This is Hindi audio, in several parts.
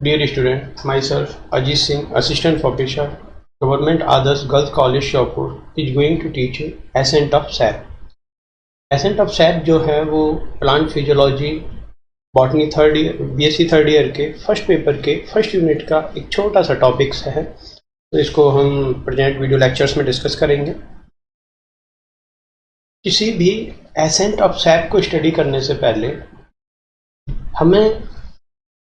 Dear student, myself Ajit Singh, Assistant Professor, Government Adarsh Girls College Shahpur, is going to teach you Ascent of SAP. Ascent of SAP जो है वो plant physiology botany third year BSc third year के फर्स्ट पेपर के फर्स्ट यूनिट का एक छोटा सा टॉपिक्स है, तो इसको हम प्रेजेंट वीडियो लेक्चर्स में डिस्कस करेंगे। किसी भी एसेंट ऑफ सैप को स्टडी करने से पहले हमें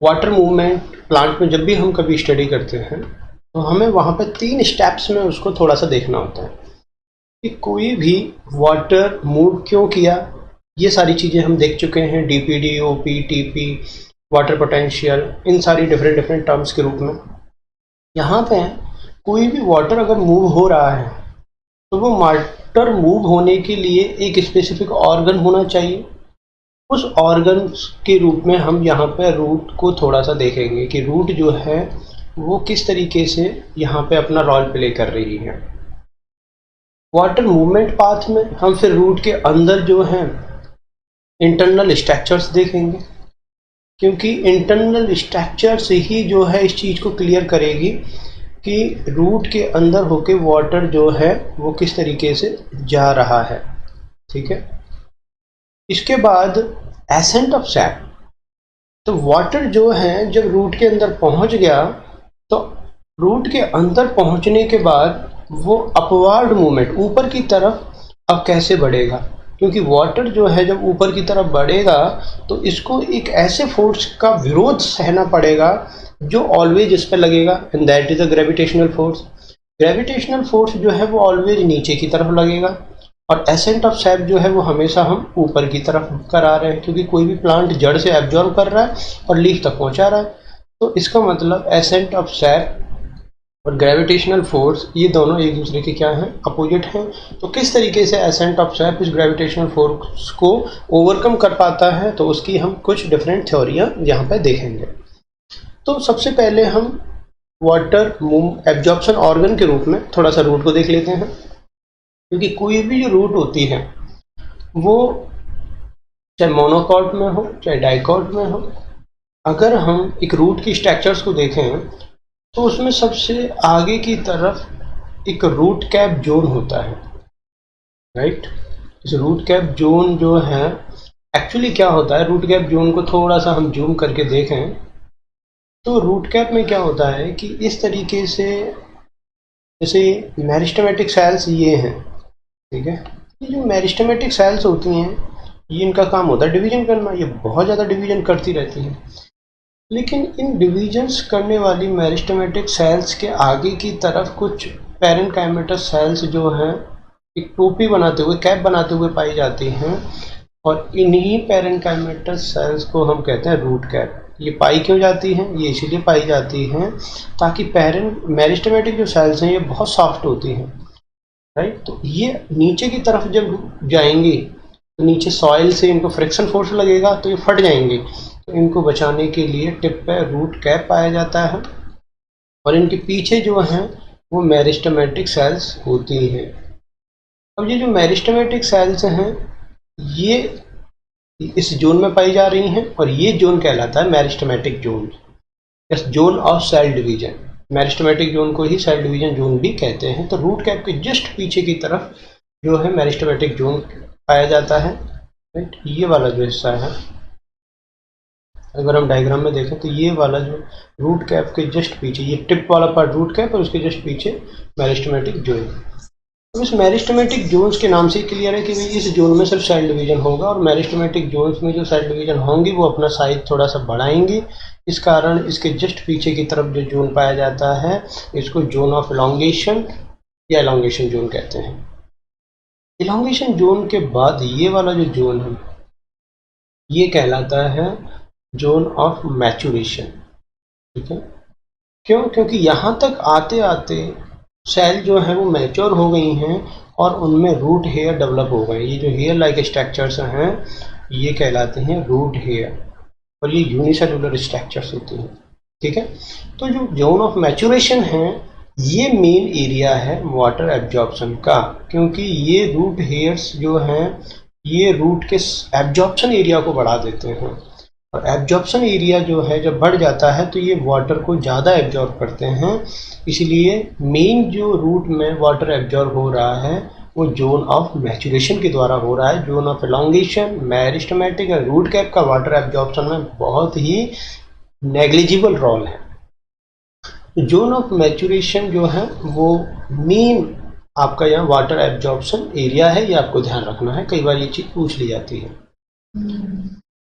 वाटर मूवमेंट प्लांट में जब भी हम कभी स्टडी करते हैं तो हमें वहाँ पर 3 स्टेप्स में उसको थोड़ा सा देखना होता है कि कोई भी वाटर मूव क्यों किया। ये सारी चीज़ें हम देख चुके हैं, DPD, OP, TP, water potential, इन सारी डिफरेंट टर्म्स के रूप में। यहाँ पे कोई भी वाटर अगर मूव हो रहा है तो वो वाटर मूव होने के लिए एक स्पेसिफिक ऑर्गन होना चाहिए। उस ऑर्गन के रूप में हम यहाँ पे रूट को थोड़ा सा देखेंगे कि रूट जो है वो किस तरीके से यहाँ पे अपना रोल प्ले कर रही है। वाटर मूवमेंट पाथ में हम फिर रूट के अंदर जो है इंटरनल स्ट्रक्चर्स देखेंगे, क्योंकि इंटरनल स्ट्रक्चर्स ही जो है इस चीज़ को क्लियर करेगी कि रूट के अंदर होके वाटर जो है वो किस तरीके से जा रहा है। ठीक है, इसके बाद एसेंट ऑफ सैप। तो वाटर जो है जब रूट के अंदर पहुंच गया तो रूट के अंदर पहुंचने के बाद वो अपवर्ड मूवमेंट ऊपर की तरफ अब कैसे बढ़ेगा, क्योंकि वाटर जो है जब ऊपर की तरफ बढ़ेगा तो इसको एक ऐसे फोर्स का विरोध सहना पड़ेगा जो ऑलवेज इस पर लगेगा, and that is a gravitational force. Gravitational force जो है वो ऑलवेज नीचे की तरफ लगेगा और एसेंट ऑफ सैप जो है वो हमेशा हम ऊपर की तरफ करा रहे हैं, क्योंकि कोई भी प्लांट जड़ से एब्जॉर्ब कर रहा है और लीफ तक पहुंचा रहा है। तो इसका मतलब एसेंट ऑफ सैप और ग्रेविटेशनल फोर्स ये दोनों एक दूसरे के क्या हैं, अपोजिट हैं। तो किस तरीके से एसेंट ऑफ सैप इस ग्रेविटेशनल फोर्स को ओवरकम कर पाता है, तो उसकी हम कुछ डिफरेंट थ्योरियाँ यहाँ पर देखेंगे। तो सबसे पहले हम वाटर मूव एब्जॉर्प्शन ऑर्गन के रूप में थोड़ा सा रूट को देख लेते हैं, क्योंकि कोई भी जो रूट होती है वो चाहे मोनोकॉट में हो चाहे डाइकॉट में हो, अगर हम एक रूट की स्ट्रक्चर्स को देखें तो उसमें सबसे आगे की तरफ एक रूट कैप जोन होता है, राइट। इस रूट कैप जोन जो है एक्चुअली क्या होता है, रूट कैप जोन को थोड़ा सा हम जूम करके देखें तो रूट कैप में क्या होता है कि इस तरीके से जैसे मेरिस्टेमेटिक सेल्स ये हैं, ठीक है। ये जो मेरिस्टेमेटिक सेल्स होती हैं ये इनका काम होता है डिवीजन करना, ये बहुत ज़्यादा डिवीजन करती रहती हैं। लेकिन इन डिवीजन्स करने वाली मेरिस्टेमेटिक सेल्स के आगे की तरफ कुछ पैरेन्काइमेटस सेल्स जो हैं एक टोपी बनाते हुए, कैप बनाते हुए पाई जाती हैं, और इन्हीं पैरेन्काइमेटस सेल्स को हम कहते हैं रूट कैप। ये पाई क्यों जाती हैं, ये इसीलिए पाई जाती हैं ताकि मेरिस्टेमेटिक जो सेल्स हैं ये बहुत सॉफ्ट होती हैं, राइट। तो ये नीचे की तरफ जब जाएंगी तो नीचे सॉइल से इनको फ्रिक्शन फोर्स लगेगा तो ये फट जाएंगे, तो इनको बचाने के लिए टिप पे रूट कैप पाया जाता है और इनके पीछे जो हैं वो मेरिस्टेमेटिक सेल्स होती हैं। अब ये जो मेरिस्टेमेटिक सेल्स हैं ये इस जोन में पाई जा रही हैं और ये जोन कहलाता है meristematic zone, zone of cell division. Meristematic zone को ही सेल डिवीजन जोन भी कहते हैं। तो रूट कैप के जस्ट पीछे की तरफ जो है मेरिस्टेमेटिक जोन पाया जाता है, राइट। ये वाला जो हिस्सा है अगर हम डायग्राम में देखें तो ये वाला जो रूट कैप के जस्ट पीछे, ये टिप वाला पार्ट रूट कैप और उसके जस्ट पीछे मेरिस्टेमेटिक जोन। तो इस मेरिस्टेमेटिक जोन्स के नाम से क्लियर है कि भाई इस जोन में सिर्फ सेल डिवीजन होगा और मेरिस्टेमेटिक जोन्स में जो सेल डिवीजन होंगी वो अपना साइज थोड़ा सा बढ़ाएंगी। इस कारण इसके जस्ट पीछे की तरफ जो जोन पाया जाता है इसको जोन ऑफ इलॉन्गेशन या इलॉन्गेशन जोन कहते हैं। इलॉन्गेशन जोन के बाद ये वाला जो जोन है ये कहलाता है जोन ऑफ मैचुरेशन, ठीक है। क्यों, क्योंकि यहाँ तक आते आते सेल जो है वो मैच्योर हो गई हैं और उनमें रूट हेयर डेवलप हो गए। ये जो हेयर लाइक स्ट्रक्चर्स हैं ये कहलाते हैं रूट हेयर और ये यूनिसेलुलर स्ट्रक्चर्स होती हैं, ठीक है। तो जो जोन ऑफ मैचुरेशन है ये मेन एरिया है वाटर एब्जॉर्प्शन का, क्योंकि ये रूट हेयर्स जो हैं ये रूट के एब्जॉर्प्शन एरिया को बढ़ा देते हैं। और एब्जॉर्प्शन एरिया जो है जब बढ़ जाता है तो ये वाटर को ज़्यादा एब्जॉर्ब करते हैं, इसलिए मेन जो रूट में वाटर एब्जॉर्ब हो रहा है वो जोन ऑफ मैचुरेशन के द्वारा हो रहा है। जोन ऑफ एलोंगेशन, मेरिस्टेमेटिक और रूट कैप का वाटर एब्जॉर्प्शन में बहुत ही नेग्लिजिबल रोल है। जोन ऑफ मैचुरेशन जो है वो मेन आपका यहाँ वाटर एब्जॉर्प्शन एरिया है, ये आपको ध्यान रखना है, कई बार ये चीज़ पूछ ली जाती है।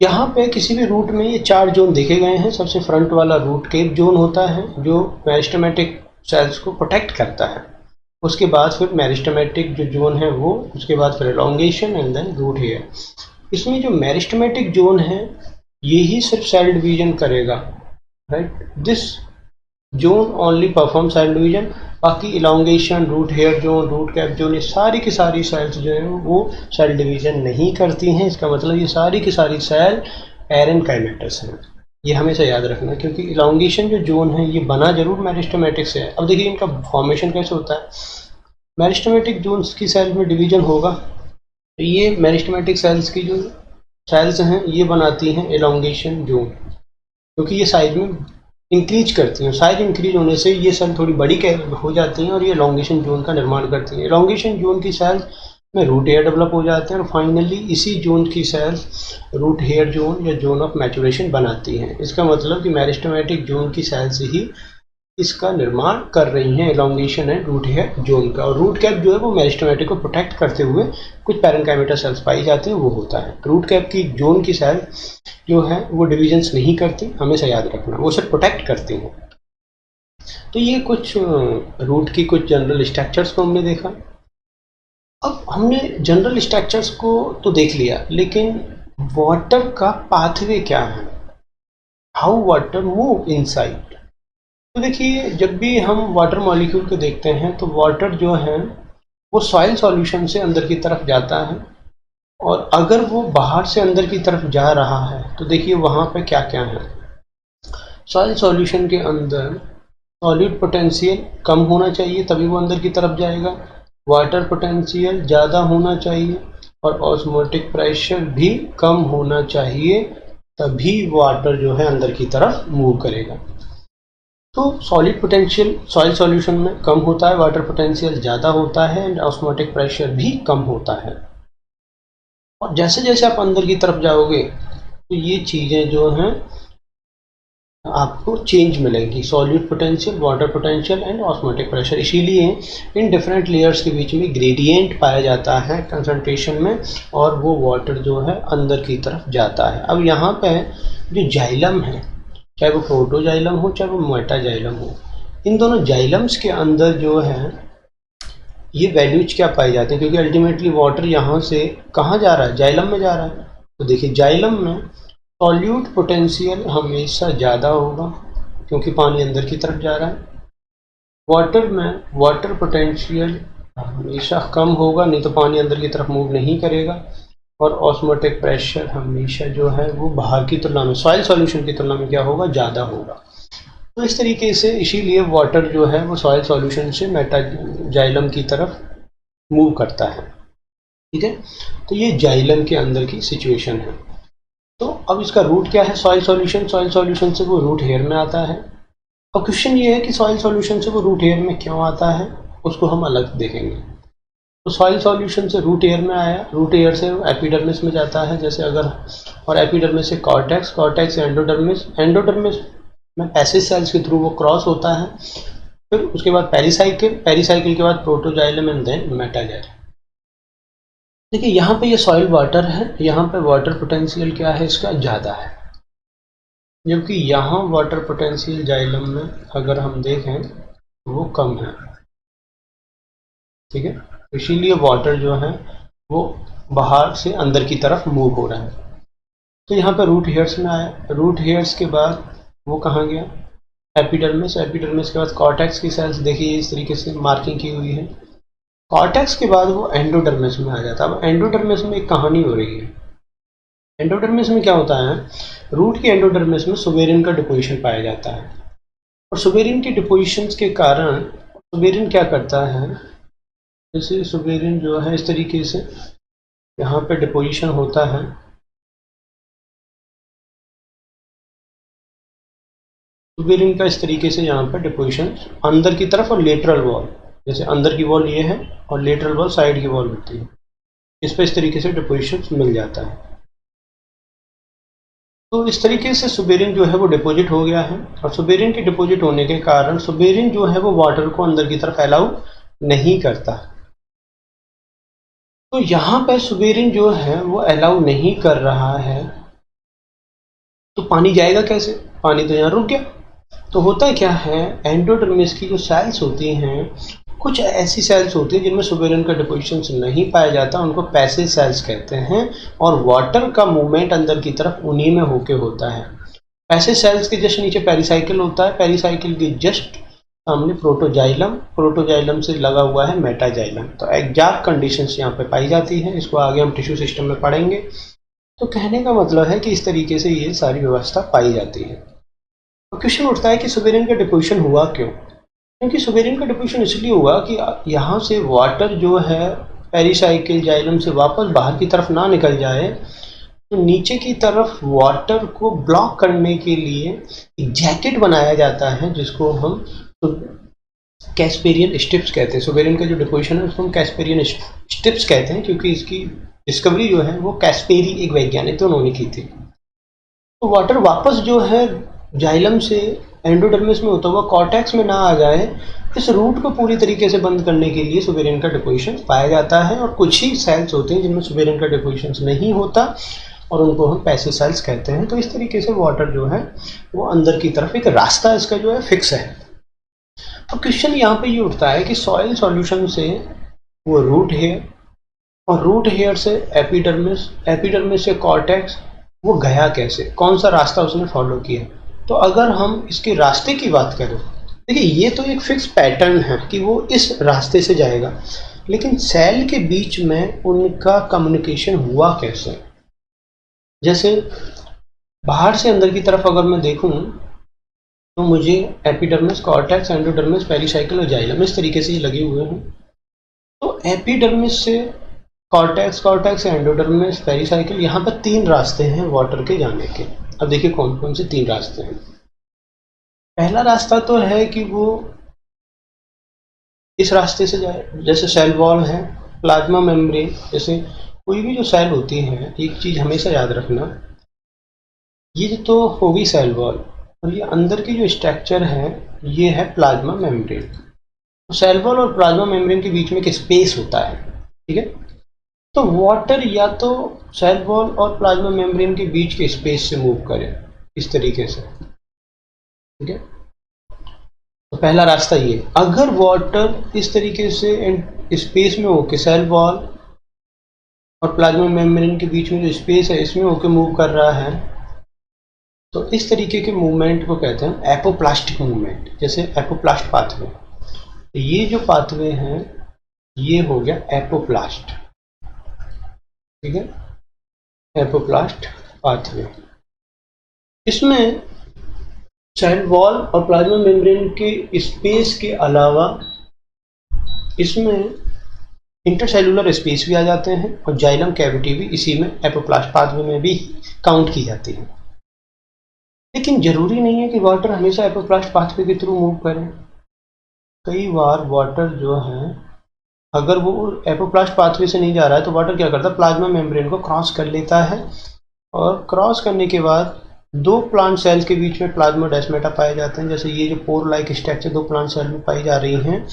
यहाँ पे किसी भी रूट में ये 4 जोन देखे गए हैं। सबसे फ्रंट वाला रूट केप जोन होता है जो मेरिस्टेमेटिक सेल्स को प्रोटेक्ट करता है। उसके बाद फिर मेरिस्टेमेटिक जो जोन है वो, उसके बाद फिर elongation and then root hair. इसमें जो मेरिस्टेमेटिक जोन है ये ही सिर्फ सेल डिवीजन करेगा, right. This zone only perform cell division. बाकी elongation, root hair zone, root cap zone, ये सारी की सारी सेल्स जो है वो सेल डिवीजन नहीं करती हैं। इसका मतलब ये सारी की सारी सेल पैरेनकाइमेटस हैं, ये हमेशा याद रखना, क्योंकि इलांगेशन जो जोन है ये बना जरूर मेरिस्टेमेटिक से है। अब देखिए इनका फॉर्मेशन कैसे होता है। मेरिस्टेमेटिक जोन्स की सेल में डिवीजन होगा तो ये मेरिस्टेमेटिक सेल्स की जो सेल्स हैं ये बनाती हैं इलांगेशन जोन, क्योंकि ये साइज में इंक्रीज करती हैं। साइज इंक्रीज होने से ये सेल थोड़ी बड़ी हो जाती हैं और ये एलोंगेशन जोन का निर्माण करती हैं। एलोंगेशन जोन की सेल्स में रूट हेयर डेवलप हो जाते हैं और फाइनली इसी जोन की सेल्स रूट हेयर जोन या जोन ऑफ मैचुरेशन बनाती हैं। इसका मतलब कि मेरिस्टेमेटिक जोन की सेल्स ही इसका निर्माण कर रही हैं, elongation and root hair zone का। और रूट कैप जो है वो मेरिस्टेमेटिक को प्रोटेक्ट करते हुए कुछ पैरेनकाइमेटा सेल्स पाई जाती हैं, वो होता है। रूट कैप की जोन की सेल जो है वो डिविजन्स नहीं करती, हमेशा याद रखना, वो सिर्फ प्रोटेक्ट करती हैं। तो ये कुछ रूट की कुछ जनरल स्ट्रक्चर्स को हमने देखा। अब हमने जनरल स्ट्रक्चर्स को तो देख लिया, लेकिन वाटर का पाथवे क्या है, हाउ वाटर मूव इनसाइड। तो देखिए जब भी हम वाटर मॉलिक्यूल को देखते हैं तो वाटर जो है वो सॉइल सॉल्यूशन से अंदर की तरफ जाता है, और अगर वो बाहर से अंदर की तरफ जा रहा है तो देखिए वहाँ पे क्या क्या है। सॉइल सॉल्यूशन के अंदर सॉलिड पोटेंशियल कम होना चाहिए तभी वो अंदर की तरफ जाएगा, वाटर पोटेंशियल ज़्यादा होना चाहिए और ऑस्मोटिक प्रेशर भी कम होना चाहिए, तभी वाटर जो है अंदर की तरफ मूव करेगा। तो सॉलिड पोटेंशियल सॉइल सॉल्यूशन में कम होता है, वाटर पोटेंशियल ज़्यादा होता है एंड ऑस्मोटिक प्रेशर भी कम होता है। और जैसे जैसे आप अंदर की तरफ जाओगे तो ये चीज़ें जो हैं आपको चेंज मिलेगी, solid potential, water potential and osmotic pressure. इसीलिए इन डिफरेंट लेयर्स के बीच में ग्रेडियंट पाया जाता है कंसंट्रेशन में, और वो वाटर जो है अंदर की तरफ जाता है। अब यहाँ पे जो जाइलम है, चाहे वो प्रोटोजाइलम हो चाहे वो मेटाजाइलम हो, इन दोनों जाइलम्स के अंदर जो है ये वैल्यूज क्या पाई जाती हैं, क्योंकि अल्टीमेटली वाटर यहाँ से कहाँ जा रहा है, जाइलम में जा रहा है। तो देखिए जाइलम में सॉल्यूट पोटेंशियल हमेशा ज़्यादा होगा क्योंकि पानी अंदर की तरफ जा रहा है। वाटर में वाटर पोटेंशियल हमेशा कम होगा, नहीं तो पानी अंदर की तरफ मूव नहीं करेगा। और ऑस्मोटिक प्रेशर हमेशा जो है वो बाहर की तुलना में, सॉइल सॉल्यूशन की तुलना में क्या होगा, ज़्यादा होगा। तो इस तरीके से इसीलिए वाटर जो है वो सॉइल सॉल्यूशन से मेटाजाइलम की तरफ मूव करता है, ठीक है। तो ये जाइलम के अंदर की सिचुएशन है। तो अब इसका रूट क्या है, सॉइल सॉल्यूशन से वो रूट हेयर में आता है। अब क्वेश्चन ये है कि सॉइल सॉल्यूशन से वो रूट हेयर में क्यों आता है, उसको हम अलग देखेंगे। तो सॉइल सॉल्यूशन से रूट एयर में आया, रूट एयर से एपिडर्मिस में जाता है, जैसे अगर, और एपिडर्मिस से कॉर्टेक्स, कॉर्टेक्स से एंडोडर्मिस, एंडोडर्मिस में पैसेज सेल्स के थ्रू वो क्रॉस होता है। फिर उसके बाद पेरिसाइकिल, पेरिसाइकिल के बाद प्रोटोजाइलम एंड देन मेटाजाइलम। देखिए यहाँ पे ये सॉइल वाटर है, यहाँ पे वाटर पोटेंशियल क्या है इसका ज़्यादा है, जबकि यहाँ वाटर पोटेंशियल जाइलम में अगर हम देखें तो वो कम है, ठीक है। इसीलिए वाटर जो है वो बाहर से अंदर की तरफ मूव हो रहा है। तो यहाँ पर रूट हेयर्स में आया, रूट हेयर्स के बाद वो कहाँ गया, एपिडर्मिस, एपिडर्मिस के बाद कॉर्टेक्स की सेल्स देखिए इस तरीके से मार्किंग की हुई है। कॉर्टेक्स के बाद वो एंडोडर्मिस में आ जाता है। अब एंडोडर्मिस में एक कहानी हो रही है। एंडोडर्मिस में क्या होता है, रूट की एंडोडर्मिस में सुबेरिन का डिपोजिशन पाया जाता है, और सुबेरिन की डिपोजिशन के कारण सुबेरिन क्या करता है, जैसे सुबेरिन जो है इस तरीके से यहाँ पे डिपोजिशन होता है, सुबेरिन का इस तरीके से यहाँ पर डिपोजिशन अंदर की तरफ और लेटरल वॉल, जैसे अंदर की वॉल ये है और लेटरल वॉल साइड की वॉल होती है, इस पर इस तरीके से डिपोजिशन मिल जाता है। तो इस तरीके से सुबेरिन जो है वो डिपॉजिट हो गया है, और सुबेरिन के डिपॉजिट होने के कारण सुबेरिन जो है वो वाटर को अंदर की तरफ अलाउ नहीं करता। तो यहाँ पर सुबेरिन जो है वो अलाउ नहीं कर रहा है, तो पानी जाएगा कैसे? पानी तो यहाँ रुक गया। तो होता क्या है, एंडोडर्मिस की जो सेल्स होती हैं, कुछ ऐसी सेल्स होती है जिनमें सुबेरिन का डिपोजिशन नहीं पाया जाता, उनको पैसिव सेल्स कहते हैं, और वाटर का मूवमेंट अंदर की तरफ उन्हीं में होके होता है। पैसिव सेल्स के जस्ट नीचे पेरिसाइकिल होता है, पेरिसाइकिल के जस्ट सामने प्रोटोजाइलम, प्रोटोजाइलम से लगा हुआ है मेटाजाइलम। तो एग्जैक्ट कंडीशंस यहाँ पे पाई जाती है, इसको आगे हम टिश्यू सिस्टम में पढ़ेंगे। तो कहने का मतलब है कि इस तरीके से ये सारी व्यवस्था पाई जाती है। तो क्वेश्चन उठता है कि सुबेरिन का डिपोजिशन हुआ क्यों? क्योंकि सुबेरिन का डिपोजिशन इसलिए हुआ कि यहाँ से वाटर जो है पेरिसाइकिल जाइलम से वापस बाहर की तरफ ना निकल जाए, तो नीचे की तरफ वाटर को ब्लॉक करने के लिए एक जैकेट बनाया जाता है, जिसको हम कैस्पेरियन स्ट्रिप्स कहते हैं। सुबेरिन का जो डिपोजिशन है उसको हम कैस्पेरियन स्ट्रिप्स कहते हैं, क्योंकि इसकी डिस्कवरी जो है वो कैस्पेरी एक वैज्ञानिक तो उन्होंने की थी। तो वाटर वापस जो है जाइलम से एंडोडर्मिस में होता हुआ कॉर्टेक्स में ना आ जाए, इस रूट को पूरी तरीके से बंद करने के लिए सुबेरिन का डिपोजिशन पाया जाता है। और कुछ ही सेल्स होते हैं जिनमें सुबेरिन का डिपोजिशन नहीं होता, और उनको हम पैसिव सेल्स कहते हैं। तो इस तरीके से वाटर जो है वो अंदर की तरफ एक रास्ता इसका जो है फिक्स है। तो क्वेश्चन यहाँ पे ये उठता है कि सॉइल सॉल्यूशन से वो रूट हेयर, और रूट हेयर से एपिडर्मिस, एपिडर्मिस से कॉर्टेक्स, वो गया कैसे, कौन सा रास्ता उसने फॉलो किया? तो अगर हम इसके रास्ते की बात करें, देखिए ये तो एक फिक्स पैटर्न है कि वो इस रास्ते से जाएगा, लेकिन सेल के बीच में उनका कम्युनिकेशन हुआ कैसे? जैसे बाहर से अंदर की तरफ अगर मैं देखूं, तो मुझे एपिडर्मिस, कॉर्टेक्स, एंडोडर्मिस, पेरिसाइकिल और जाइलम इस तरीके से लगे हुए हैं। तो एपिडर्मिस से कॉर्टेक्स, कॉर्टेक्स से एंडोडर्मिस, पेरिसाइकिल, यहाँ पर 3 रास्ते हैं वाटर के जाने के। अब देखिए कौन कौन से 3 रास्ते हैं। पहला रास्ता तो है कि वो इस रास्ते से जाए, जैसे सेल वॉल है, प्लाज्मा मेम्ब्रेन, जैसे कोई भी जो सेल होती है, एक चीज हमेशा याद रखना, ये तो हो गई सेल वॉल, और ये अंदर की जो स्ट्रक्चर है ये है प्लाज्मा मेम्ब्रेन। तो सेल वॉल और प्लाज्मा मेम्ब्रेन के बीच में एक स्पेस होता है, ठीक है। तो वाटर या तो सेल वॉल और प्लाज्मा मेम्ब्रेन के बीच के स्पेस से मूव करे इस तरीके से, ठीक है। तो पहला रास्ता ये, अगर वाटर इस तरीके से स्पेस में होके सेल वॉल और प्लाज्मा मेम्ब्रेन के बीच में जो स्पेस है इसमें होके मूव कर रहा है, तो इस तरीके के मूवमेंट को कहते हैं एपोप्लास्टिक मूवमेंट, जैसे एपोप्लास्ट पाथवे। तो ये जो पाथवे हैं ये हो गया एपोप्लास्ट, ठीक है, एपोप्लास्ट पाथवे। इसमें सेल वॉल और प्लाज्मा मेम्ब्रेन के स्पेस के अलावा इसमें इंटरसेलुलर स्पेस भी आ जाते हैं, और जाइलम कैविटी भी इसी में एपोप्लास्ट पाथवे में भी काउंट की जाती है। लेकिन जरूरी नहीं है कि वाटर हमेशा एपोप्लास्ट पाथवे के थ्रू मूव करे। कई बार वाटर जो है अगर वो एपोप्लास्ट पाथवे से नहीं जा रहा है, तो वाटर क्या करता है, प्लाज्मा मेम्ब्रेन को क्रॉस कर लेता है, और क्रॉस करने के बाद 2 प्लांट सेल्स के बीच में प्लाज्मोडेस्माटा पाए जाते हैं। जैसे ये जो pore like structure 2 plant cell में पाई जा रही हैं,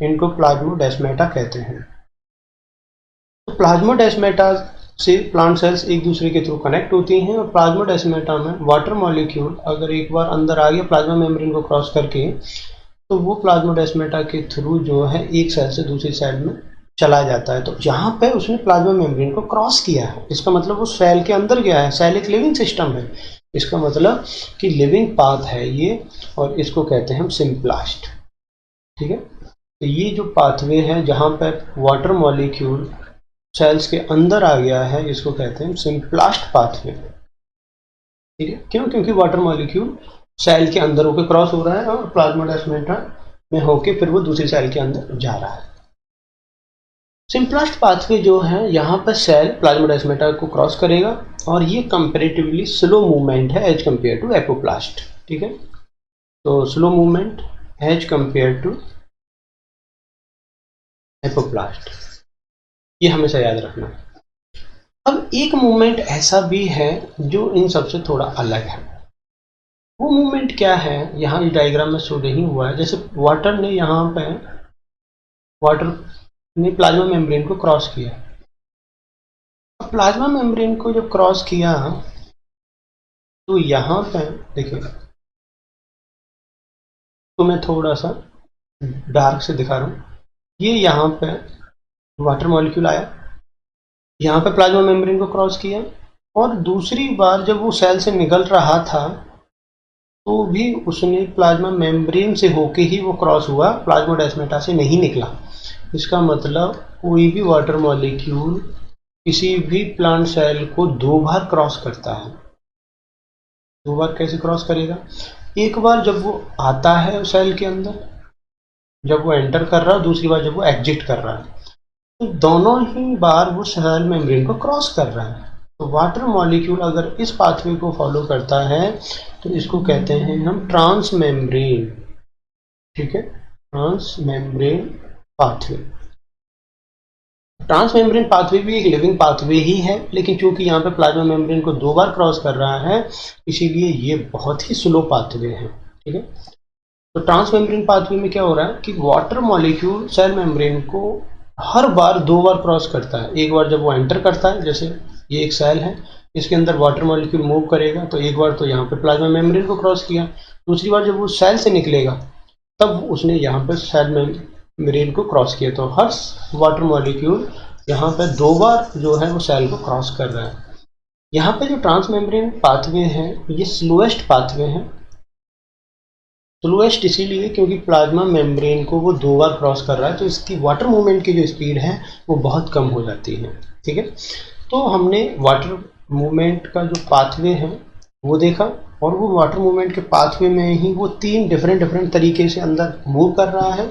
इनको प्लाज्मोडेस्माटा कहते हैं। तो प्लाज्मोडेस्माटा से प्लांट सेल्स एक दूसरे के थ्रू कनेक्ट होती हैं, और प्लाज्मोडेस्माटा में वाटर मॉलिक्यूल अगर एक बार अंदर आ गया प्लाज्मा मेम्ब्रेन को क्रॉस करके, तो वो प्लाज्मोडेस्माटा के थ्रू जो है एक सेल से दूसरी सेल में चला जाता है। तो यहाँ पे उसने प्लाज्मा मेम्ब्रेन को क्रॉस किया है, इसका मतलब वो सेल के अंदर गया है। सेल एक लिविंग सिस्टम है, इसका मतलब कि लिविंग पाथ है ये, और इसको कहते हैं हम सिम्प्लास्ट, ठीक है। तो ये जो पाथवे है जहाँ पर वाटर मॉलिक्यूल सेल्स के अंदर आ गया है, इसको कहते हैं सिम्प्लास्ट पाथवे, ठीक है। क्यों? क्योंकि वाटर मॉलिक्यूल सेल के अंदर होकर क्रॉस हो रहा है, और प्लाज्मोडेस्माटा में होके फिर वो दूसरी सेल के अंदर जा रहा है। सिम्प्लास्ट पाथवे जो है यहाँ पर सेल प्लाज्मोडेस्माटा को क्रॉस करेगा, और ये कंपैरेटिवली स्लो मूवमेंट है एज कंपेयर टू एपोप्लास्ट, ठीक है। तो slow movement as compare to apoplast, ये हमेशा याद रखना। अब एक मूवमेंट ऐसा भी है जो इन सबसे थोड़ा अलग है। वो मूवमेंट क्या है, यहाँ इस डायग्राम में शो नहीं हुआ है। जैसे वाटर ने यहाँ पे प्लाज्मा मेम्ब्रेन को क्रॉस किया। अब प्लाज्मा मेम्ब्रेन को जब क्रॉस किया तो यहाँ पे देखिए, तो मैं थोड़ा सा डार्क से दिखा रहा हूँ। ये यहाँ पे वाटर मॉलिक्यूल आया, यहाँ पे प्लाज्मा मेम्ब्रेन को क्रॉस किया, और दूसरी बार जब वो सेल से निकल रहा था तो भी उसने प्लाज्मा मेम्ब्रेन से होके ही वो क्रॉस हुआ, प्लाज्मोडेस्माटा से नहीं निकला। इसका मतलब कोई भी वाटर मॉलिक्यूल किसी भी प्लांट सेल को दो बार क्रॉस करता है। दो बार कैसे क्रॉस करेगा? एक बार जब वो आता है सेल के अंदर, जब वो एंटर कर रहा है, दूसरी बार जब वो एग्जिट कर रहा है, तो दोनों ही बार वो सेल मेम्ब्रेन को क्रॉस कर रहा है। तो वाटर मॉलिक्यूल अगर इस पाथवे को फॉलो करता है तो इसको कहते हैं हम ट्रांस मेम्ब्रेन। ठीक है, trans membrane pathway. Trans membrane pathway भी एक लिविंग पाथवे ही है, लेकिन चूंकि यहाँ पे प्लाज्मा मेम्ब्रेन को दो बार क्रॉस कर रहा है, इसीलिए ये बहुत ही स्लो पाथवे है। ठीक है, तो ट्रांस मेम्ब्रेन पाथवे में क्या हो रहा है कि वाटर मॉलिक्यूल सेल मेम्ब्रेन को हर बार दो बार क्रॉस करता है। एक बार जब वो एंटर करता है, जैसे ये एक सेल है, इसके अंदर वाटर मॉलिक्यूल मूव करेगा, तो एक बार तो यहाँ पे प्लाज्मा मेम्ब्रेन को क्रॉस किया, दूसरी बार जब वो सेल से निकलेगा तब उसने यहाँ पे सेल मेम्ब्रेन को क्रॉस किया। तो हर वाटर मॉलिक्यूल यहाँ पे दो बार जो है वो सेल को क्रॉस कर रहा है। यहाँ पे जो ट्रांस मेम्ब्रेन पाथवे है ये स्लोएस्ट पाथवे है। स्लोएस्ट इसीलिए क्योंकि प्लाज्मा मेम्ब्रेन को वो दो बार क्रॉस कर रहा है, तो इसकी वाटर मूवमेंट की जो स्पीड है वो बहुत कम हो जाती है। ठीक है, तो हमने वाटर मूवमेंट का जो पाथवे है वो देखा, और वो वाटर मूवमेंट के पाथवे में ही वो तीन डिफरेंट तरीके से अंदर मूव कर रहा है।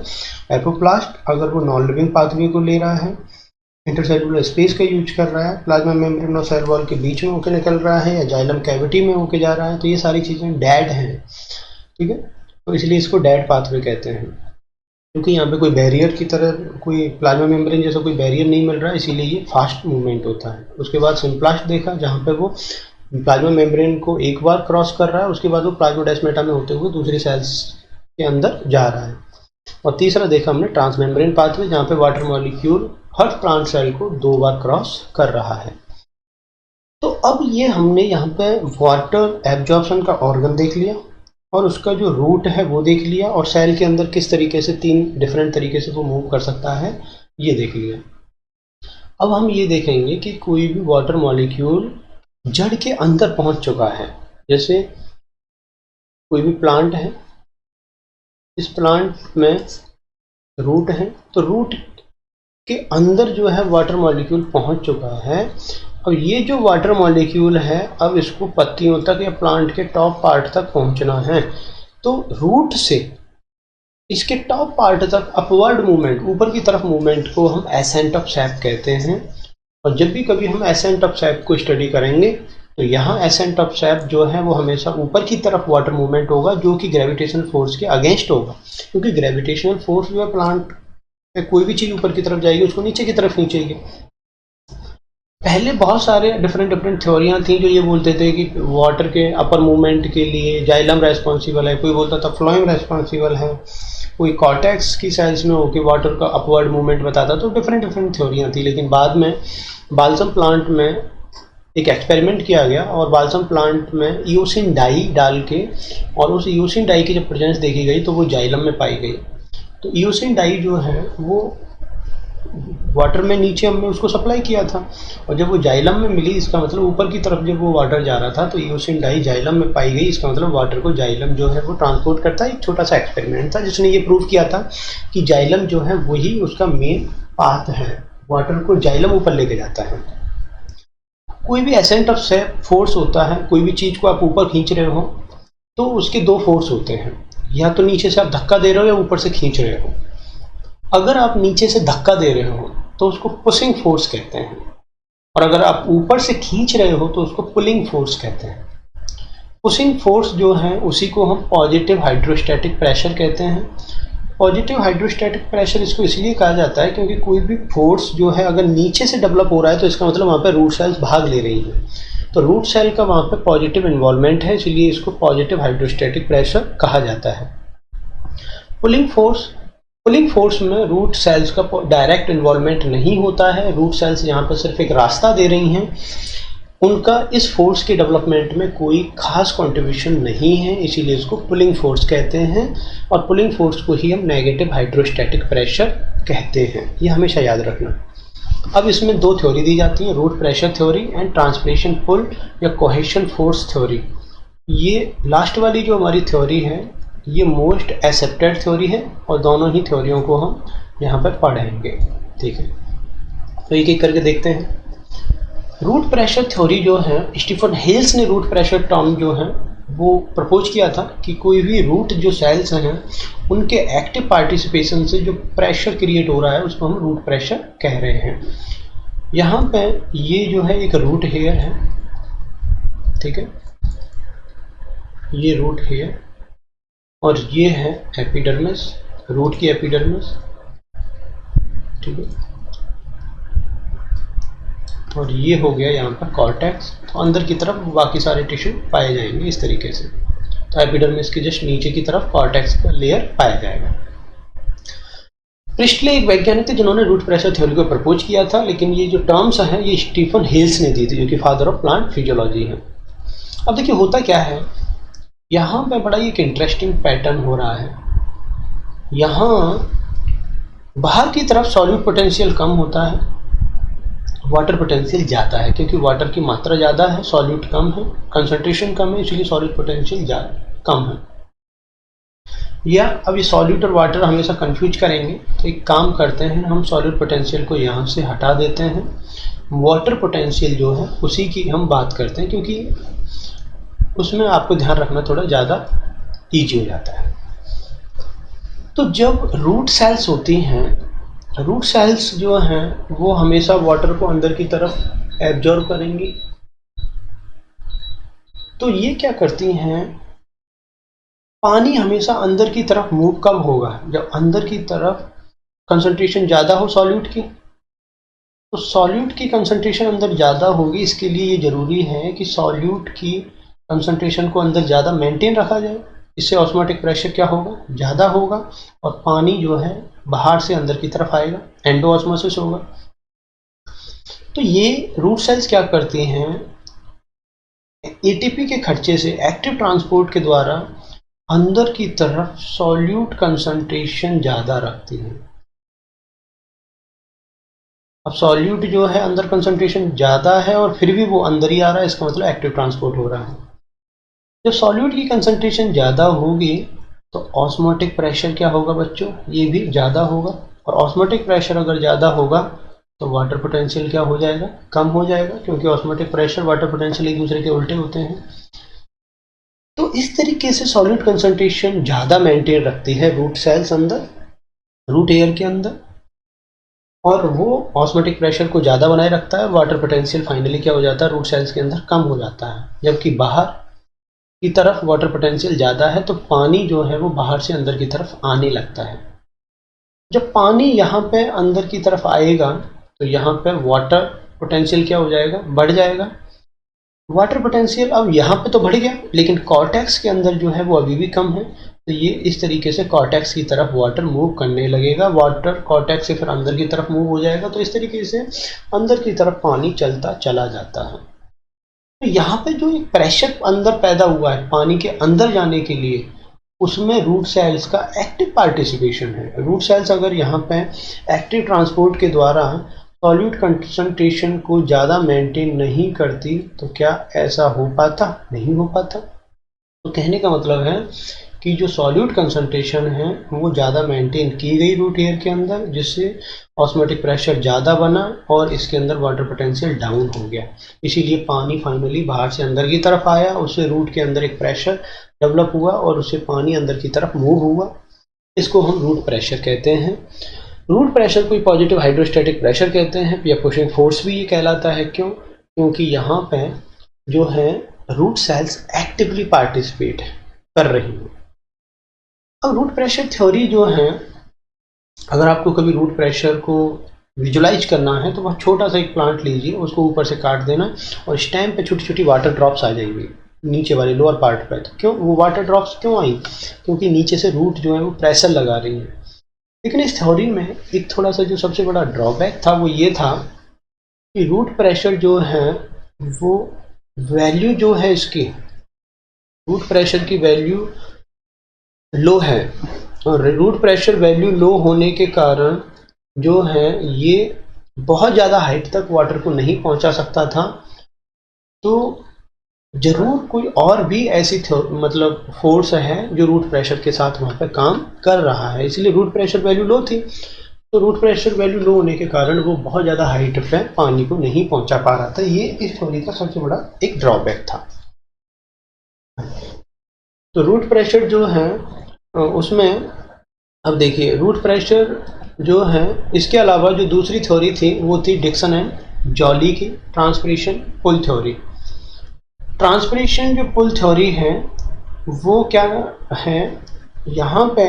एपोप्लास्ट अगर वो नॉन लिविंग पाथवे को ले रहा है, इंटरसेलुलर स्पेस का यूज कर रहा है, प्लाज्मा मेम्ब्रेन और सेल वॉल के बीच में होकर निकल रहा है, या जाइलम कैविटी में होकर जा रहा है, तो ये सारी चीज़ें डेड हैं। ठीक है, तो इसलिए इसको डेड पाथवे कहते हैं, क्योंकि यहाँ पे कोई बैरियर की तरह, कोई प्लाज्मा मेम्ब्रेन जैसा कोई बैरियर नहीं मिल रहा है, इसीलिए ये फास्ट मूवमेंट होता है। उसके बाद सिम्प्लास्ट देखा, जहाँ पे वो प्लाज्मा मेम्ब्रेन को एक बार क्रॉस कर रहा है, उसके बाद वो प्लाज्मोडेस्माटा में होते हुए दूसरी सेल्स के अंदर जा रहा है। और तीसरा देखा हमने ट्रांस मेम्ब्रेन पाथवे, जहाँ पे वाटर मॉलिक्यूल हर प्लांट सेल को दो बार क्रॉस कर रहा है। तो अब ये हमने यहाँ पे वाटर एब्जॉर्प्शन का ऑर्गन देख लिया, और उसका जो रूट है वो देख लिया, और सेल के अंदर किस तरीके से तीन डिफरेंट तरीके से वो मूव कर सकता है ये देख लिया। अब हम ये देखेंगे कि कोई भी वाटर मॉलिक्यूल जड़ के अंदर पहुंच चुका है। जैसे कोई भी प्लांट है, इस प्लांट में रूट है, तो रूट के अंदर जो है वाटर मॉलिक्यूल पहुंच चुका है। अब ये जो वाटर मॉलिक्यूल है, अब इसको पत्तियों तक या प्लांट के टॉप पार्ट तक पहुंचना है, तो रूट से इसके टॉप पार्ट तक अपवर्ड मूवमेंट, ऊपर की तरफ मूवमेंट को हम एसेंट ऑफ सैप कहते हैं। और जब भी कभी हम एसेंट ऑफ सैप को स्टडी करेंगे तो यहाँ एसेंट ऑफ सैप जो है वो हमेशा ऊपर की तरफ वाटर मूवमेंट होगा, जो कि ग्रेविटेशनल फोर्स के अगेंस्ट होगा, क्योंकि ग्रेविटेशनल फोर्स जो है प्लांट में कोई भी चीज़ ऊपर की तरफ जाएगी उसको नीचे की तरफ खींचेगी। पहले बहुत सारे डिफरेंट थ्योरियाँ थी जो ये बोलते थे कि वाटर के अपर मूवमेंट के लिए जाइलम रेस्पॉन्सिबल है, कोई बोलता था फ्लोएम रेस्पॉन्सिबल है, कोई कॉर्टेक्स की सेल्स में होकर वाटर का अपवर्ड मूवमेंट बताता, तो डिफरेंट थ्योरियाँ थी। लेकिन बाद में बाल्सम प्लांट में एक एक्सपेरिमेंट किया गया, और बाल्सम प्लांट में ईओसिन डाई डाल के, और उस ईओसिन डाई की जब प्रेजेंस देखी गई तो वो जाइलम में पाई गई। तो ईओसिन डाई जो है वो वाटर में नीचे हमने उसको सप्लाई किया था, और जब वो जाइलम में मिली, इसका मतलब ऊपर की तरफ जब वो वाटर जा रहा था तो ईओसिन डाई जाइलम में पाई गई। इसका मतलब वाटर को जाइलम जो है वो ट्रांसपोर्ट करता है। एक छोटा सा एक्सपेरिमेंट था जिसने ये प्रूव किया था कि जाइलम जो है वही उसका मेन पाथ है, वाटर को जाइलम ऊपर लेके जाता है। कोई भी एसेंट ऑफ सैप फोर्स होता है, कोई भी चीज़ को आप ऊपर खींच रहे हो तो उसके दो फोर्स होते हैं, या तो नीचे से आप धक्का दे रहे हो या ऊपर से खींच रहे हो। अगर आप नीचे से धक्का दे रहे हो तो उसको पुशिंग फोर्स कहते हैं, और अगर आप ऊपर से खींच रहे हो तो उसको पुलिंग फोर्स कहते हैं। पुशिंग फोर्स जो है उसी को हम पॉजिटिव हाइड्रोस्टैटिक प्रेशर कहते हैं। पॉजिटिव हाइड्रोस्टैटिक प्रेशर इसको इसलिए कहा जाता है क्योंकि कोई भी फोर्स जो है अगर नीचे से डेवलप हो रहा है तो इसका मतलब वहाँ पे रूट सेल्स भाग ले रही हैं, तो रूट सेल का वहाँ पे पॉजिटिव इन्वॉल्वमेंट है, इसलिए इसको पॉजिटिव हाइड्रोस्टैटिक प्रेशर कहा जाता है। पुलिंग फोर्स में रूट सेल्स का डायरेक्ट इन्वॉल्वमेंट नहीं होता है, रूट सेल्स यहाँ पर सिर्फ एक रास्ता दे रही हैं, उनका इस फोर्स के डेवलपमेंट में कोई खास कंट्रीब्यूशन नहीं है, इसीलिए इसको पुलिंग फोर्स कहते हैं। और पुलिंग फोर्स को ही हम नेगेटिव हाइड्रोस्टैटिक प्रेशर कहते हैं, ये हमेशा याद रखना। अब इसमें दो थ्योरी दी जाती हैं, root pressure theory and translation pull या कोहेशन फोर्स थ्योरी। ये लास्ट वाली जो हमारी थ्योरी है ये मोस्ट एक्सेप्टेड थ्योरी है और दोनों ही थ्योरियों को हम यहाँ पर पढ़ेंगे, ठीक है। तो एक एक करके देखते हैं। रूट प्रेशर थ्योरी जो है, स्टीफन हेल्स ने रूट प्रेशर टर्म जो है वो प्रपोज किया था कि कोई भी रूट जो सेल्स हैं उनके एक्टिव पार्टिसिपेशन से जो प्रेशर क्रिएट हो रहा है उसको हम रूट प्रेशर कह रहे हैं। यहाँ पे ये जो है एक रूट हेयर है, ठीक है, ये रूट हेयर और ये है एपिडर्मिस, रूट की एपिडर्मिस, ठीक है, और ये हो गया यहाँ पर कॉर्टेक्स। तो अंदर की तरफ बाकी सारे टिश्यू पाए जाएंगे इस तरीके से। तो एपिडर्मिस के जस्ट नीचे की तरफ कॉर्टेक्स का लेयर पाया जाएगा। प्रिस्टले एक वैज्ञानिक थे जिन्होंने रूट प्रेशर थ्योरी को प्रपोज किया था, लेकिन ये जो टर्म्स हैं ये स्टीफन हेल्स ने दी थी, जो कि फादर ऑफ प्लांट फिजियोलॉजी है। अब देखिए होता क्या है, यहाँ पे बड़ा एक इंटरेस्टिंग पैटर्न हो रहा है। यहाँ बाहर की तरफ सॉल्यूट पोटेंशियल कम होता है, वाटर पोटेंशियल ज़्यादा है, क्योंकि वाटर की मात्रा ज़्यादा है, सॉल्यूट कम है, कंसंट्रेशन कम है, इसलिए सॉल्यूट पोटेंशियल कम है। या अब ये सॉल्यूट और वाटर हमेशा कंफ्यूज करेंगे, तो एक काम करते हैं, हम सॉल्यूट पोटेंशियल को यहाँ से हटा देते हैं, वाटर पोटेंशियल जो है उसी की हम बात करते हैं, क्योंकि उसमें आपको ध्यान रखना थोड़ा ज़्यादा ईजी हो जाता है। तो जब रूट सेल्स होती हैं, रूट सेल्स जो हैं वो हमेशा वाटर को अंदर की तरफ एब्जॉर्ब करेंगी। तो ये क्या करती हैं, पानी हमेशा अंदर की तरफ मूव कब होगा, जब अंदर की तरफ कंसंट्रेशन ज़्यादा हो सॉल्यूट की। तो सॉल्यूट की कंसंट्रेशन अंदर ज़्यादा होगी, इसके लिए ये ज़रूरी है कि सॉल्यूट की कंसंट्रेशन को अंदर ज़्यादा मेंटेन रखा जाए। इससे ऑस्मोटिक प्रेशर क्या होगा, ज़्यादा होगा, और पानी जो है बाहर से अंदर की तरफ आएगा, एंडोऑस्मोसिस होगा। तो ये रूट सेल्स क्या करती हैं, एटीपी के खर्चे से एक्टिव ट्रांसपोर्ट के द्वारा अंदर की तरफ सॉल्यूट कंसंट्रेशन ज़्यादा रखती हैं। अब सॉल्यूट जो है अंदर कंसंट्रेशन ज़्यादा है और फिर भी वो अंदर ही आ रहा है, इसका मतलब एक्टिव ट्रांसपोर्ट हो रहा है। जब सॉल्यूट की कंसंट्रेशन ज़्यादा होगी तो ऑस्मोटिक प्रेशर क्या होगा बच्चों, ये भी ज़्यादा होगा, और ऑस्मोटिक प्रेशर अगर ज़्यादा होगा तो वाटर पोटेंशियल क्या हो जाएगा, कम हो जाएगा, क्योंकि ऑस्मोटिक प्रेशर वाटर पोटेंशियल एक दूसरे के उल्टे होते हैं। तो इस तरीके से सॉल्यूट कंसंट्रेशन ज़्यादा मेंटेन रखती है रूट सेल्स अंदर, रूट एयर के अंदर, और वो ऑस्मोटिक प्रेशर को ज़्यादा बनाए रखता है। वाटर पोटेंशियल फाइनली क्या हो जाता है, रूट सेल्स के अंदर कम हो जाता है। जबकि बाहर की तरफ वाटर पोटेंशियल ज़्यादा है तो पानी जो है वो बाहर से अंदर की तरफ आने लगता है। जब पानी यहाँ पे अंदर की तरफ आएगा तो यहाँ पे वाटर पोटेंशियल क्या हो जाएगा, बढ़ जाएगा। वाटर पोटेंशियल अब यहाँ पे तो बढ़ गया, लेकिन कॉर्टेक्स के अंदर जो है वो अभी भी कम है। तो ये इस तरीके से कॉर्टेक्स की तरफ वाटर मूव करने लगेगा, वाटर कॉर्टेक्स से फिर अंदर की तरफ मूव हो जाएगा। तो इस तरीके से अंदर की तरफ पानी चलता चला जाता है। तो यहाँ पे जो एक प्रेशर अंदर पैदा हुआ है पानी के अंदर जाने के लिए, उसमें रूट सेल्स का एक्टिव पार्टिसिपेशन है। रूट सेल्स अगर यहाँ पे एक्टिव ट्रांसपोर्ट के द्वारा सॉल्यूट कंसंट्रेशन को ज़्यादा मेंटेन नहीं करती तो क्या ऐसा हो पाता, नहीं हो पाता। तो कहने का मतलब है कि जो सॉल्यूट कंसंट्रेशन है वो ज़्यादा मेंटेन की गई रूट एयर के अंदर, जिससे ऑस्मोटिक प्रेशर ज़्यादा बना और इसके अंदर वाटर पोटेंशियल डाउन हो गया। इसीलिए पानी फाइनली बाहर से अंदर की तरफ आया, उससे रूट के अंदर एक प्रेशर डेवलप हुआ और उससे पानी अंदर की तरफ मूव हुआ। इसको हम रूट प्रेशर कहते हैं। रूट प्रेशर को पॉजिटिव हाइड्रोस्टैटिक प्रेशर कहते हैं, या पुशिंग फोर्स भी ये कहलाता है। क्यों, क्योंकि यहाँ पे जो है रूट सेल्स एक्टिवली पार्टिसिपेट कर रही हैं। अब रूट प्रेशर थ्योरी जो है, अगर आपको कभी रूट प्रेशर को विजुलाइज करना है तो वह छोटा सा एक प्लांट लीजिए, उसको ऊपर से काट देना और स्टेम पे छोटी छोटी वाटर ड्रॉप्स आ जाएंगी नीचे वाले लोअर पार्ट पे। तो क्यों वो वाटर ड्रॉप्स क्यों आई? क्योंकि नीचे से रूट जो है वो प्रेशर लगा रही है। लेकिन इस थ्योरी में एक थोड़ा सा जो सबसे बड़ा ड्रॉबैक था वो ये था कि रूट प्रेशर जो है वो वैल्यू जो है इसकी, रूट प्रेशर की वैल्यू लो है, और रूट प्रेशर वैल्यू लो होने के कारण जो है ये बहुत ज़्यादा हाइट तक वाटर को नहीं पहुंचा सकता था। तो जरूर कोई और भी ऐसी मतलब फोर्स है जो रूट प्रेशर के साथ वहाँ पे काम कर रहा है, इसलिए रूट प्रेशर वैल्यू लो थी। तो रूट प्रेशर वैल्यू लो होने के कारण वो बहुत ज़्यादा हाइट पे पानी को नहीं पहुंचा पा रहा था। ये इस थ्योरी का सबसे बड़ा एक ड्रॉबैक था। तो रूट प्रेशर जो है उसमें, अब देखिए रूट प्रेशर जो है, इसके अलावा जो दूसरी थ्योरी थी वो थी डिक्सन एंड जॉली की ट्रांसपिरेशन पुल थ्योरी। ट्रांसपिरेशन जो पुल थ्योरी है वो क्या है, यहाँ पे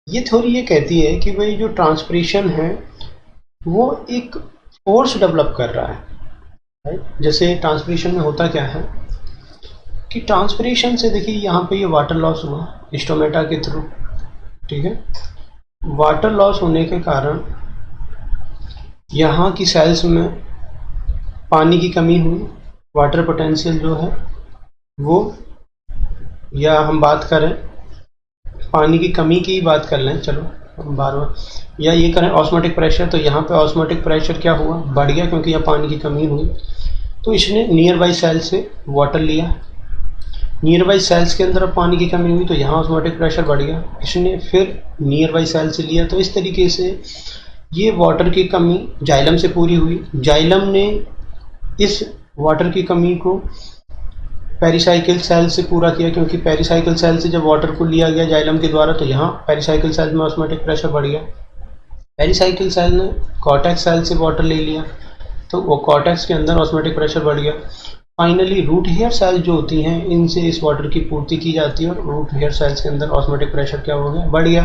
ये थ्योरी ये कहती है कि भाई जो ट्रांसपिरेशन है वो एक फोर्स डेवलप कर रहा है, राइट। जैसे ट्रांसपिरेशन में होता क्या है कि ट्रांसपिरेशन से देखिए यहाँ पे ये वाटर लॉस हुआ स्टोमेटा के थ्रू, ठीक है। वाटर लॉस होने के कारण यहाँ की सेल्स में पानी की कमी हुई, वाटर पोटेंशियल जो है वो, या हम बात करें पानी की कमी की बात कर लें, चलो हम बार बार, या ये करें ऑस्मोटिक प्रेशर, तो यहाँ पे ऑस्मोटिक प्रेशर क्या हुआ, बढ़ गया क्योंकि यहाँ पानी की कमी हुई। तो इसने नियर बाई सेल से वाटर लिया, नियर बाई सेल्स के अंदर पानी की कमी हुई तो यहाँ ऑस्मोटिक प्रेशर बढ़ गया, इसने फिर नियर बाई सेल से लिया। तो इस तरीके से ये वाटर की कमी जाइलम से पूरी हुई, जाइलम ने इस वाटर की कमी को पेरिसाइकिल सेल से पूरा किया, क्योंकि पेरिसाइकिल सेल से जब वाटर को लिया गया जाइलम के द्वारा तो यहाँ पेरिसाइकिल सेल में ऑस्मोटिक प्रेशर बढ़ गया। पेरिसाइकिल सेल ने कॉर्टेक्स सेल से वाटर ले लिया तो वो कॉर्टेक्स के अंदर ऑस्मोटिक प्रेशर बढ़ गया। फाइनली रूट हेयर सेल जो होती हैं इनसे इस वाटर की पूर्ति की जाती है और रूट हेयर सेल्स के अंदर ऑस्मोटिक प्रेशर क्या हो गया, बढ़ गया।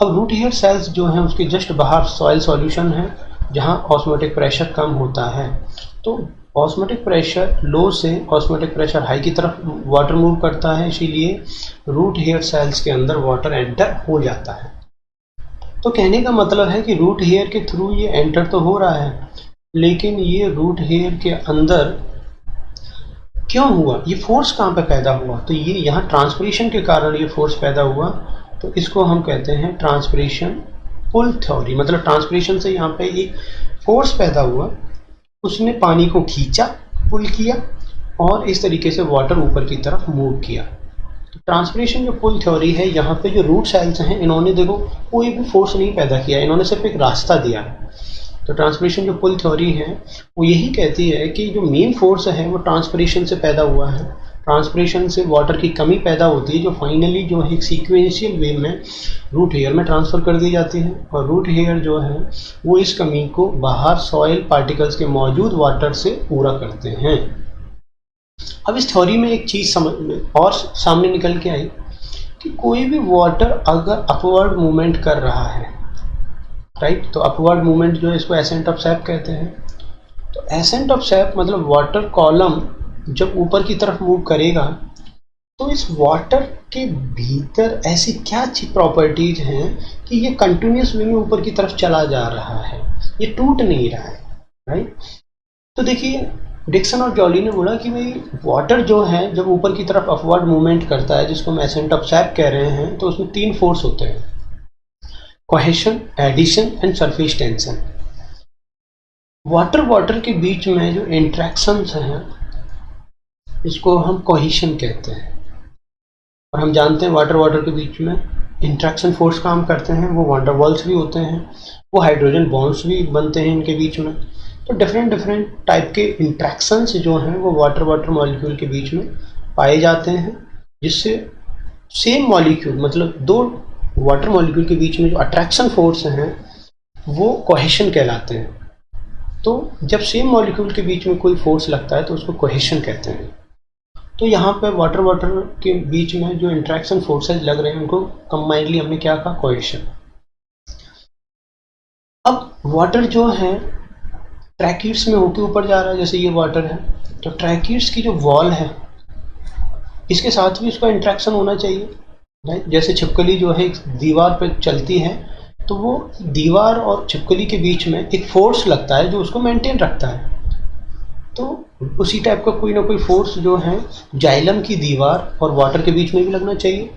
अब रूट हेयर सेल्स जो हैं उसके जस्ट बाहर सॉइल सॉल्यूशन है जहां ऑस्मोटिक प्रेशर कम होता है। तो ऑस्मोटिक प्रेशर लो से ऑस्मोटिक प्रेशर हाई की तरफ वाटर मूव करता है, इसीलिए रूट हेयर सेल्स के अंदर वाटर एंटर हो जाता है। तो कहने का मतलब है कि रूट हेयर के थ्रू ये एंटर तो हो रहा है, लेकिन ये रूट हेयर के अंदर क्यों हुआ, ये फोर्स कहाँ पे पैदा हुआ, तो ये यहाँ ट्रांसपिरेशन के कारण ये फोर्स पैदा हुआ। तो इसको हम कहते हैं ट्रांसपिरेशन पुल थ्योरी। मतलब ट्रांसपिरेशन से यहाँ पे एक फोर्स पैदा हुआ, उसने पानी को खींचा, पुल किया और इस तरीके से वाटर ऊपर की तरफ मूव किया। तो ट्रांसपिरेशन जो पुल थ्योरी है, यहाँ पे जो रूट सेल्स हैं इन्होंने देखो कोई भी फोर्स नहीं पैदा किया, इन्होंने सिर्फ एक रास्ता दिया। तो ट्रांसपिरेशन जो पुल थ्योरी है वो यही कहती है कि जो मेन फोर्स है वो ट्रांसपिरेशन से पैदा हुआ है, ट्रांसपिरेशन से वाटर की कमी पैदा होती है जो फाइनली जो है एक सीक्वेंशियल वे में रूट हेयर में ट्रांसफ़र कर दी जाती है और रूट हेयर जो है वो इस कमी को बाहर सॉइल पार्टिकल्स के मौजूद वाटर से पूरा करते हैं। अब इस थ्योरी में एक चीज़ समझ और सामने निकल के आई कि कोई भी वाटर अगर अपवर्ड मूवमेंट कर रहा है, राइट, तो अपवर्ड मूवमेंट जो है इसको एसेंट ऑफ सैप कहते हैं। तो एसेंट ऑफ सैप मतलब वाटर कॉलम जब ऊपर की तरफ मूव करेगा तो इस वाटर के भीतर ऐसी क्या प्रॉपर्टीज हैं कि ये कंटिन्यूस वे में ऊपर की तरफ चला जा रहा है, ये टूट नहीं रहा है, राइट। तो देखिए डिक्सन और जॉली ने बोला कि भाई वाटर जो है जब ऊपर की तरफ अपवर्ड मूवमेंट करता है जिसको हम एसेंट ऑफ सैप कह रहे हैं, तो उसमें तीन फोर्स होते हैं, cohesion, adhesion and surface tension. Water के बीच में जो इंट्रैक्शंस हैं इसको हम कोहेशन कहते हैं और हम जानते हैं वाटर के बीच में इंट्रैक्शन फोर्स काम करते हैं, वो वांडर वॉल्स भी होते हैं, वो हाइड्रोजन बॉन्ड्स भी बनते हैं इनके बीच में। तो डिफरेंट टाइप के इंट्रैक्शंस जो हैं वो वाटर मॉलिक्यूल के बीच में पाए जाते हैं, जिससे सेम मॉलिक्यूल मतलब दो वाटर मॉलिक्यूल के बीच में जो अट्रैक्शन फोर्स हैं वो कोहेशन कहलाते हैं। तो जब सेम मॉलिक्यूल के बीच में कोई फोर्स लगता है तो उसको कोहेशन कहते हैं। तो यहाँ पे वाटर वाटर के बीच में जो इंट्रैक्शन फोर्सेज लग रहे हैं उनको कंबाइंडली हमने क्या कहा, कोहेशन। अब वाटर जो है ट्रैकिड्स में होके ऊपर जा रहा है, जैसे ये वाटर है, तो ट्रैकिड्स की जो वॉल है इसके साथ भी उसका इंट्रैक्शन होना चाहिए, राइट। जैसे छिपकली जो है दीवार पे चलती है तो वो दीवार और छिपकली के बीच में एक फोर्स लगता है जो उसको मेंटेन रखता है। तो उसी टाइप का कोई ना कोई फोर्स जो है जाइलम की दीवार और वाटर के बीच में भी लगना चाहिए।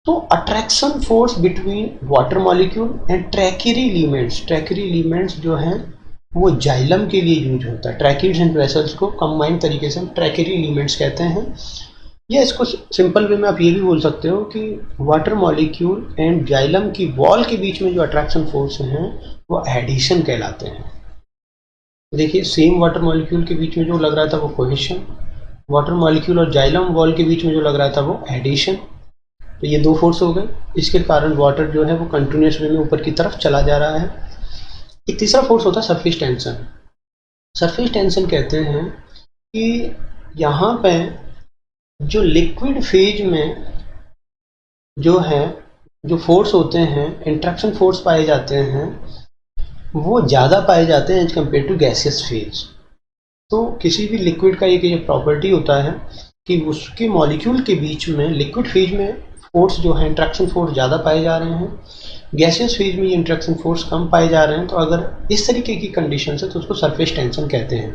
तो attraction force between water molecule and tracheary elements जो हैं वो जाइलम के लिए यूज होता है। ट्रैकिड्स एंड वेसल्स को कंबाइंड तरीके से हम ट्रैकिरी एलिमेंट्स कहते हैं। या इसको सिंपल वे में आप ये भी बोल सकते हो कि वाटर मॉलिक्यूल एंड जाइलम की वॉल के बीच में जो अट्रैक्शन फोर्स हैं वो एडिशन कहलाते हैं। देखिए सेम वाटर मॉलिक्यूल के बीच में जो लग रहा था वो कोहेशन, वाटर मॉलिक्यूल और जाइलम वॉल के बीच में जो लग रहा था वो एडिशन। तो ये दो फोर्स हो गए, इसके कारण वाटर जो है वो कंटिन्यूस वे में ऊपर की तरफ चला जा रहा है। एक तीसरा फोर्स होता है सरफेस टेंशन। सरफेस टेंशन कहते हैं कि यहाँ पे जो लिक्विड फेज में जो है जो फोर्स होते हैं, इंट्रैक्शन फोर्स पाए जाते हैं वो ज़्यादा पाए जाते हैं as compare to gaseous phase. तो किसी भी लिक्विड का एक ये प्रॉपर्टी होता है कि उसके मॉलिक्यूल के बीच में लिक्विड फेज में फोर्स जो है इंट्रैक्शन फोर्स ज़्यादा पाए जा रहे हैं, गैसियस फेज में ये इंट्रैक्शन फोर्स कम पाए जा रहे हैं। तो अगर इस तरीके की कंडीशन है तो उसको सरफेस टेंशन कहते हैं।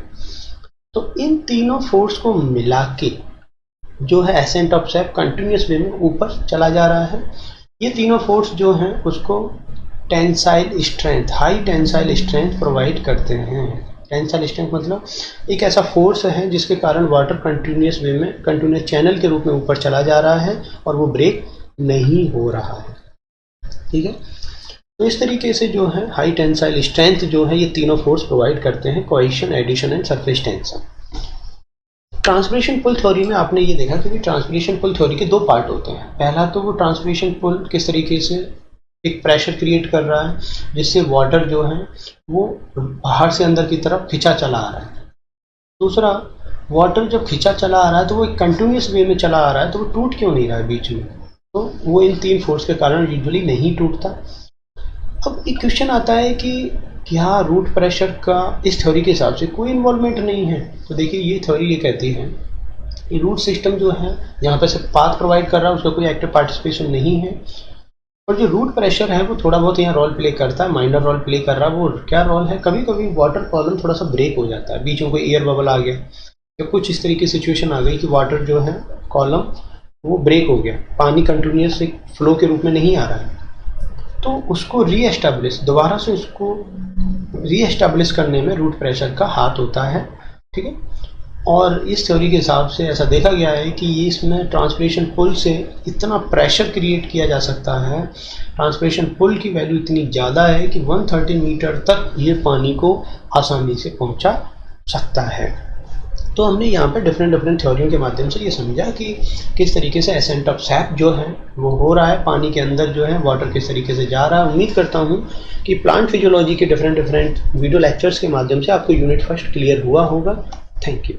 तो इन तीनों फोर्स को मिला के जो है एसेंट ऑफ सैप कंटिन्यूस वे में ऊपर चला जा रहा है। ये तीनों फोर्स जो हैं उसको tensile strength, high tensile strength provide करते हैं। टेंसाइल स्ट्रेंथ मतलब एक ऐसा फोर्स है जिसके कारण वाटर कंटिन्यूस वे में, कंटिन्यूस चैनल के रूप में ऊपर चला जा रहा है और वो ब्रेक नहीं हो रहा है। ठीक है, तो इस तरीके से जो है हाई टेंसाइल स्ट्रेंथ जो है ये तीनों फोर्स प्रोवाइड करते हैं, cohesion, adhesion and surface tension. Transmission pull theory में आपने ये देखा कि ट्रांसमिशन पुल थ्योरी के दो पार्ट होते हैं। पहला तो वो ट्रांसमिशन पुल किस तरीके से एक प्रेशर क्रिएट कर रहा है जिससे वाटर जो है वो बाहर से अंदर की तरफ खिंचा चला आ रहा है। दूसरा, वाटर जब खिंचा चला आ रहा है तो वो एक कंटिन्यूस वे में चला आ रहा है, तो वो टूट क्यों नहीं रहा है बीच में, तो वो इन तीन फोर्स के कारण यूजुअली नहीं टूटता। अब एक क्वेश्चन आता है कि क्या रूट प्रेशर का इस थ्योरी के हिसाब से कोई इन्वॉल्वमेंट नहीं है? तो देखिए ये थ्योरी ये कहती है कि रूट सिस्टम जो है यहाँ पे सिर्फ पाथ प्रोवाइड कर रहा है, उसका कोई एक्टिव पार्टिसिपेशन नहीं है। और जो रूट प्रेशर है वो थोड़ा बहुत यहाँ रोल प्ले करता है, माइनर रोल प्ले कर रहा है। वो क्या रोल है, कभी कभी वाटर कॉलम थोड़ा सा ब्रेक हो जाता है, बीच में कोई एयर बबल आ गया या कुछ इस तरीके की सिचुएशन आ गई कि वाटर जो है कॉलम वो ब्रेक हो गया, पानी कंटिन्यूस एक फ्लो के रूप में नहीं आ रहा है, तो उसको रीएस्टैब्लिश, दोबारा से उसको रीएस्टैब्लिश करने में रूट प्रेशर का हाथ होता है। ठीक है, और इस थ्योरी के हिसाब से ऐसा देखा गया है कि ये इसमें ट्रांसमिशन पुल से इतना प्रेशर क्रिएट किया जा सकता है, ट्रांसमिशन पुल की वैल्यू इतनी ज़्यादा है कि 130 मीटर तक ये पानी को आसानी से पहुंचा सकता है। तो हमने यहाँ पर डिफरेंट थ्योरियों के माध्यम से ये समझा कि किस तरीके से एसेंट ऑफ सैप जो है वो हो रहा है, पानी के अंदर जो है वाटर किस तरीके से जा रहा है। उम्मीद करता हूँ कि प्लांट फिजियोलॉजी के डिफरेंट वीडियो लेक्चर्स के माध्यम से आपको यूनिट फर्स्ट क्लियर हुआ होगा। Thank you.